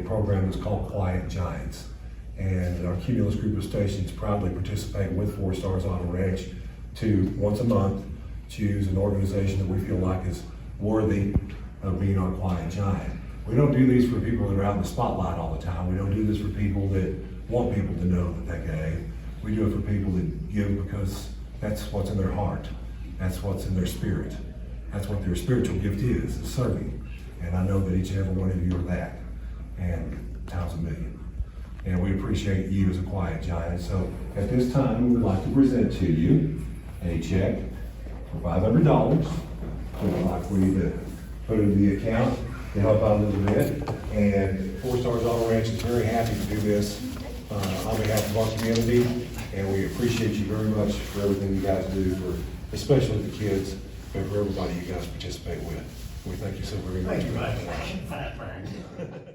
program that's called Quiet Giants. And our Cumulus group of stations proudly participate with 4 Stars Auto Ranch to, once a month, choose an organization that we feel like is worthy of being our Quiet Giant. We don't do these for people that are out in the spotlight all the time. We don't do this for people that want people to know that they gave. We do it for people that give because that's what's in their heart. That's what's in their spirit. That's what their spiritual gift is serving. And I know that each and every one of you are that, and times a million. And we appreciate you as a Quiet Giant. So at this time, we would like to present to you a check for $500. We would like for you to put it in the account to help out a little bit. And 4 Stars Auto Ranch is very happy to do this on behalf of our community. And we appreciate you very much for everything you guys do, for especially the kids, but for everybody you guys participate with. We thank you so very much. Thank you, Mike.